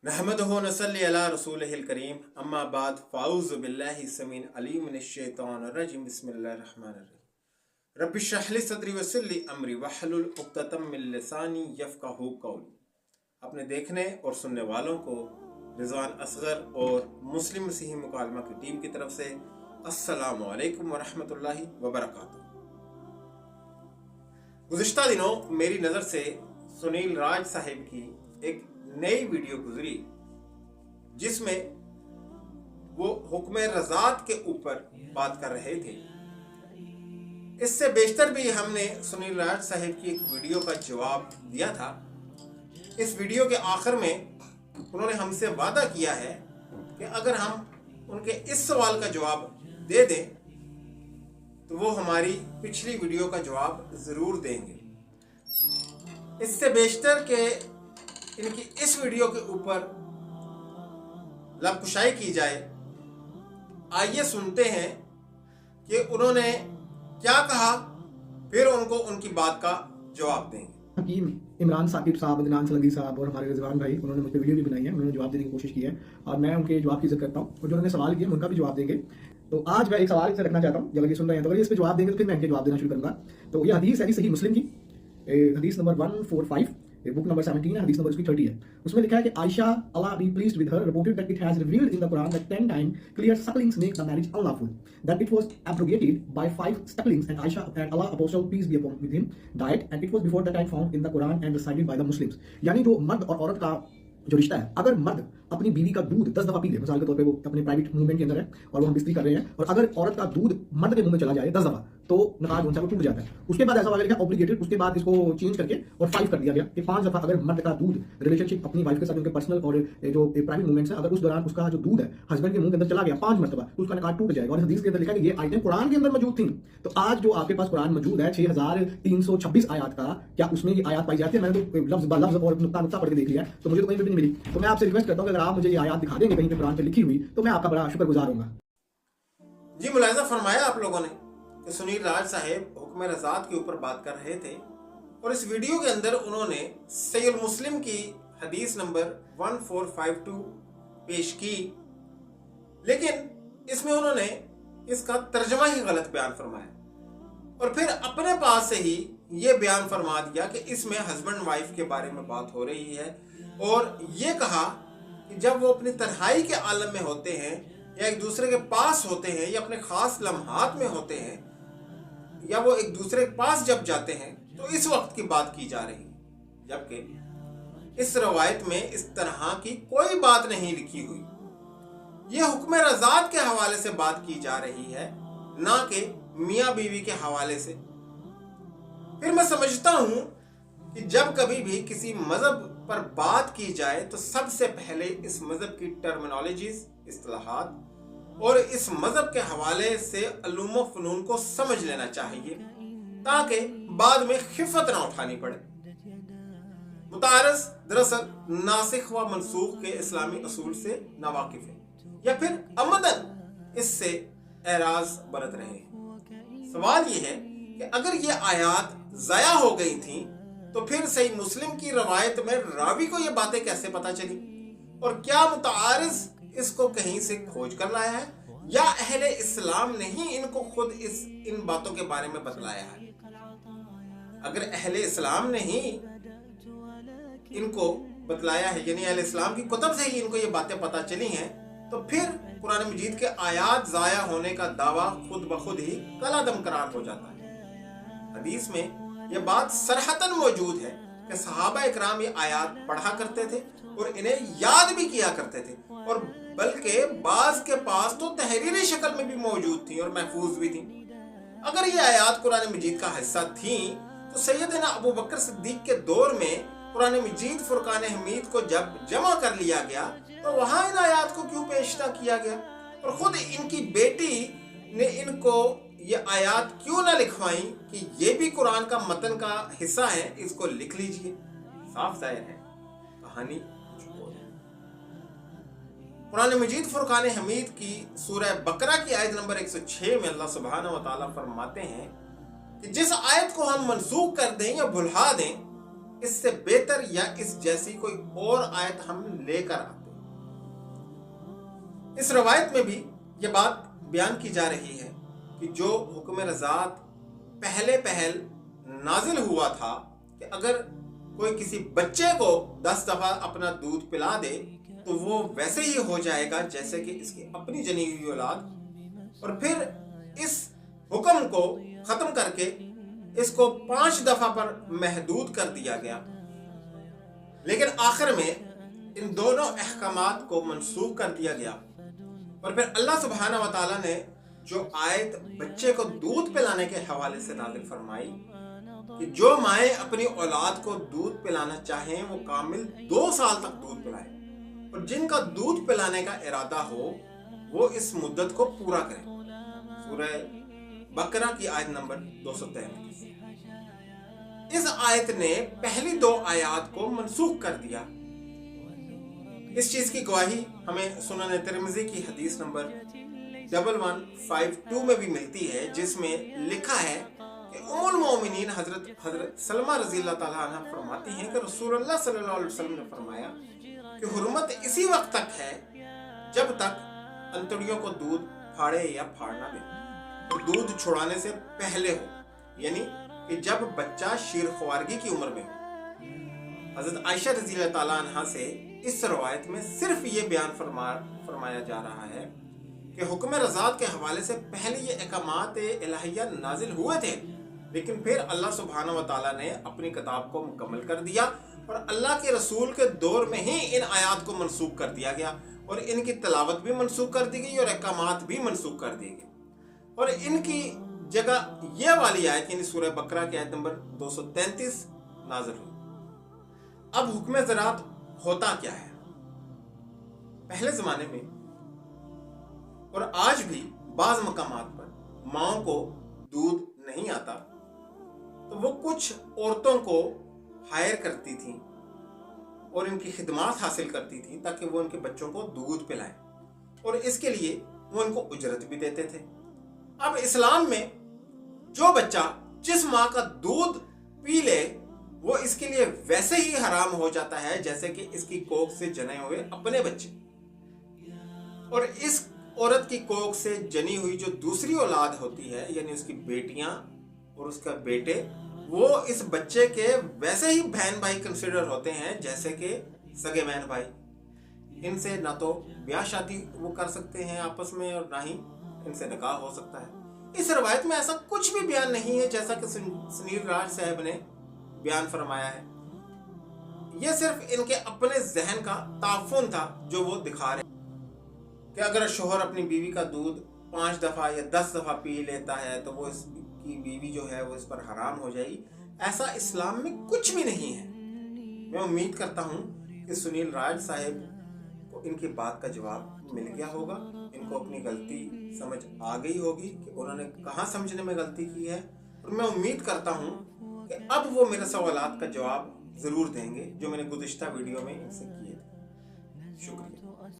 नहमदुहु व नसल्ली अला रसूलिहिल करीम अम्मा बाद फ़ाऊज़ु बिल्लाहि समीन अलीम मिनश शैतानिर रजीम बिस्मिल्लाहिर रहमानिर रहीम रब्बि इश्रह ली सदरी व यस्सिर ली अमरी वहलुल उक़दतम मिन लिसानी यफ़क़हू क़ौली। अपने देखने और सुनने वालों को रिज़वान असगर और मुस्लिम मसीही मुकालमा की टीम की तरफ से अस्सलामु अलैकुम व रहमतुल्लाहि व बरकातुहू। गुज़िश्ता दिनों मेरी नज़र से सुनील राज साहिब की एक नई वीडियो गुजरी जिसमें वो हुक्म रज़ात के ऊपर बात कर रहे थे। इससे बेशतर भी हमने सुनील राज साहिब की एक वीडियो का जवाब दिया था। इस वीडियो के आखिर में उन्होंने हमसे वादा किया है कि अगर हम उनके इस सवाल का जवाब दे दें तो वो हमारी पिछली वीडियो का जवाब ज़रूर देंगे। इससे बेशतर के इनकी इस वीडियो के ऊपर लबकुशाई की जाए। आइए सुनते हैं कि उन्होंने क्या कहा, फिर उनको उनकी बात का जवाब देंगे। हकीम इमरान साकिब साहब, अदनान सलंगी साहब और हमारे रिजवान भाई, उन्होंने मुझे वीडियो भी बनाई है, उन्होंने जवाब देने की कोशिश की है और मैं उनके जवाब की इज्जत करता हूँ। और जो उन्होंने सवाल किया उनका भी जवाब देंगे। तो आज मैं एक सवाल से रखना चाहता हूँ, जब ये सुन रहे हैं तो अगर इस पे जवाब देंगे तो फिर मैं इनके जवाब देना शुरू करूँगा। तो ये हदीस है सही मुस्लिम की, हदीस नंबर 145, बुक नंबर 17 है, हदीस नंबर उसकी 30 है। उसमें लिखा है कि Aisha Allah be pleased with her reported that it has revealed in the Quran that 10 time clear sucklings make the marriage unlawful, that it was abrogated by 5 sucklings and Aisha and Allah apostle peace be upon with him died and it was before the time found in the Quran and recited by the Muslims। यानी जो मर्द और औरत का जो रिश्ता है, अगर मर्द अपनी बीवी का दूध 10 दफा पी ले, मिसाल के तौर पे वो अपने प्राइवेट मूवमेंट के अंदर है और वो हम बिस्तरी कर रहे हैं, और अगर औरत का दूध मर्द के मुंह में चला जाए 10 दफा तो नकाज उनसे टूट जाता है। उसके बाद ऐसा लिखा ऑब्लिगेटेड, उसके बाद इसको चेंज करके और 5 कर दिया गया कि 5 दफा अगर मर्द का दूध रिलेशनशिप अपनी वाइफ के साथ, उनके पर्सनल और जो प्राइवेट मूवमेंट्स है, अगर उस दौरान उसका जो दूध है हस्बैंड के मुंह के अंदर चला गया 5 मरतबा तो उसका नकाज टूट जाएगा। और हदीस के अंदर लिखा है कि ये आयतें कुरान के अंदर मौजूद थी। तो आज जो आपके पास कुरान मौजूद है 6326 आयत का, क्या उसमें ये आयत पाई जाती है? मैंने तो लफ्ज ब लफ्ज और नुक्ता नुक्ता पढ़ के देख लिया, तो मुझे तो कहीं पे भी नहीं मिली। तो मैं आपसे रिक्वेस्ट करता हूँ कि अगर आप मुझे ये आयत दिखा देंगे कहीं पे कुरान पे लिखी हुई तो मैं आपका बड़ा शुक्रगुजार होऊंगा। जी, मुलाहिजा फरमाया आप लोगों ने कि सुनील राज साहिब हुक्म रज़ात के ऊपर बात कर रहे थे और इस वीडियो के अंदर उन्होंने सहीह मुस्लिम की हदीस नंबर 1452 पेश की, लेकिन इसमें उन्होंने इसका तर्जमा ही गलत बयान फरमाया और फिर अपने पास से ही ये बयान फरमा दिया कि इसमें हस्बैंड वाइफ के बारे में बात हो रही है और ये कहा कि जब वो अपनी तन्हाई के आलम में होते हैं या एक दूसरे के पास होते हैं या अपने खास लम्हात में होते हैं या वो एक दूसरे के पास जब जाते हैं तो इस वक्त की बात की जा रही है, जबकि इस रवायत में इस तरह की कोई बात नहीं लिखी हुई। यह हुक्म रज़ात के हवाले से बात की जा रही है, ना कि मियाँ बीवी के हवाले से। फिर मैं समझता हूँ कि जब कभी भी किसी मजहब पर बात की जाए तो सबसे पहले इस मजहब की टर्मिनोलॉजीज, इस्तिलाहात और इस मजहब के हवाले से अलूम व फनून को समझ लेना चाहिए ताकि बाद में खिफत ना उठानी पड़े। मुतारस दरअसल नासिख व मनसूख के इस्लामी असूल से नावाकिफ है या फिर अमदन इससे एराज बरत रहे हैं। सवाल यह है कि अगर ये आयात ज़ाया हो गई थी तो फिर सही मुस्लिम की रवायत में रावी को ये बातें कैसे पता चली और क्या मुतारिज इसको कहीं से खोज कर लाया है या अहले इस्लाम ने ही इनको खुद इन बातों के बारे में बतलाया है? अगर अहले इस्लाम ने ही इनको बतलाया है, यानी अहले इस्लाम की कुतब से ही इनको ये बातें पता चली हैं, तो फिर कुरान मजीद के आयात ज़ाया होने का दावा खुद ब खुद ही कलादम करार हो जाता है। हदीस में यह बात सरहतन मौजूद है कि सहाबा इकराम ये आयात पढ़ा करते थे और इन्हें याद भी किया करते थे और बल्कि बाज के पास तो तहरीरी शक्ल में भी मौजूद थी और महफूज भी थी। अगर ये आयात कुरान मजीद का हिस्सा थी तो सैयदना अबू बकर सिद्दीक के दौर में कुरान मजीद फुरकान हमीद को जब जमा कर लिया गया तो वहां इन आयात को क्यों पेश ना किया गया और खुद इनकी बेटी ने इनको ये आयात क्यों ना लिखवाई कि ये भी कुरान का मतन का हिस्सा है, इसको लिख लीजिए। साफ जाहिर है कहानी कुरान मजीद फुरकान हमीद की सूरह बकरा की आयत नंबर 106 में अल्लाह सुब्हानहू व तआला फरमाते हैं कि जिस आयत को हम मनसूख कर दें या भुला दें اس سے بہتر یا اس جیسی کوئی اور آیت ہم لے کر آتے۔ اس روایت میں بھی یہ بات بیان کی جا رہی ہے کہ جو حکم رضاعت پہل نازل ہوا تھا کہ اگر کوئی کسی بچے کو 10 دفعہ اپنا دودھ پلا دے تو وہ ویسے ہی ہو جائے گا جیسے کہ اس کی اپنی جنی ہوئی اولاد، اور پھر اس حکم کو ختم کر کے اس کو 5 دفعہ پر محدود کر دیا گیا۔ لیکن آخر میں ان دونوں احکامات کو منسوخ کر دیا گیا، اور پھر اللہ سبحانہ و تعالیٰ نے جو آیت بچے کو دودھ پلانے کے حوالے سے نازل فرمائی کہ جو مائیں اپنی اولاد کو دودھ پلانا چاہیں وہ کامل 2 سال تک دودھ پلائیں، اور جن کا دودھ پلانے کا ارادہ ہو وہ اس مدت کو پورا کریں۔ سورہ بقرہ کی آیت نمبر 233۔ اس آیت نے پہلی 2 آیات کو منسوخ کر دیا۔ اس چیز کی گواہی ہمیں سنن ترمذی کی حدیث نمبر 1152 میں بھی ملتی ہے، جس میں لکھا ہے کہ ام المومنین حضرت سلمہ رضی اللہ تعالیٰ عنہ فرماتی ہیں کہ رسول اللہ صلی اللہ علیہ وسلم نے فرمایا کہ حرمت اسی وقت تک ہے جب تک انتڑیوں کو دودھ پھاڑے یا پھاڑنا دے، اور دودھ چھڑانے سے پہلے ہو، یعنی کہ جب بچہ شیرخوارگی کی عمر میں ہو۔ حضرت عائشہ رضی اللہ تعالیٰ عنہ سے اس روایت میں صرف یہ بیان فرمایا جا رہا ہے کہ حکم رضاعت کے حوالے سے پہلے یہ احکامات الہیہ نازل ہوئے تھے، لیکن پھر اللہ سبحانہ و تعالیٰ نے اپنی کتاب کو مکمل کر دیا، اور اللہ کے رسول کے دور میں ہی ان آیات کو منسوخ کر دیا گیا، اور ان کی تلاوت بھی منسوخ کر دی گئی اور احکامات بھی منسوخ کر دیے گئے، اور ان کی جگہ یہ والی آیت یعنی سورہ بقرہ کی آیت نمبر 233 نازل ہوئی۔ اب حکم زراعت ہوتا کیا ہے؟ پہلے زمانے میں اور آج بھی بعض مقامات پر ماؤں کو دودھ نہیں آتا تو وہ کچھ عورتوں کو ہائر کرتی تھیں اور ان کی خدمات حاصل کرتی تھیں تاکہ وہ ان کے بچوں کو دودھ پلائیں، اور اس کے لیے وہ ان کو اجرت بھی دیتے تھے۔ اب اسلام میں جو بچہ جس ماں کا دودھ پی لے وہ اس کے لیے ویسے ہی حرام ہو جاتا ہے جیسے کہ اس کی کوکھ سے جنے ہوئے اپنے بچے، اور اس عورت کی کوکھ سے جنی ہوئی جو دوسری اولاد ہوتی ہے یعنی اس کی بیٹیاں اور اس کا بیٹے، وہ اس بچے کے ویسے ہی بہن بھائی کنسیڈر ہوتے ہیں جیسے کہ سگے بہن بھائی۔ ان سے نہ تو بیاہ شادی وہ کر سکتے ہیں آپس میں اور نہ ہی ان سے نکاح ہو سکتا ہے۔ اس روایت میں ایسا کچھ بھی بیان نہیں ہے جیسا کہ سنیل راج صاحب نے بیان فرمایا ہے، یہ صرف ان کے اپنے ذہن کا تعفن تھا جو وہ دکھا رہے کہ اگر شوہر اپنی بیوی کا دودھ 5 دفعہ یا 10 دفعہ پی لیتا ہے تو وہ اس کی بیوی جو ہے وہ اس پر حرام ہو جائے گی۔ ایسا اسلام میں کچھ بھی نہیں ہے۔ میں امید کرتا ہوں کہ سنیل راج صاحب کو ان کی بات کا جواب مل گیا ہوگا، ان کو اپنی غلطی سمجھ آ گئی ہوگی کہ انہوں نے کہاں سمجھنے میں غلطی کی ہے، اور میں امید کرتا ہوں کہ اب وہ میرے سوالات کا جواب ضرور دیں گے جو میں نے گزشتہ ویڈیو میں ان سے کیے تھے۔ شکریہ۔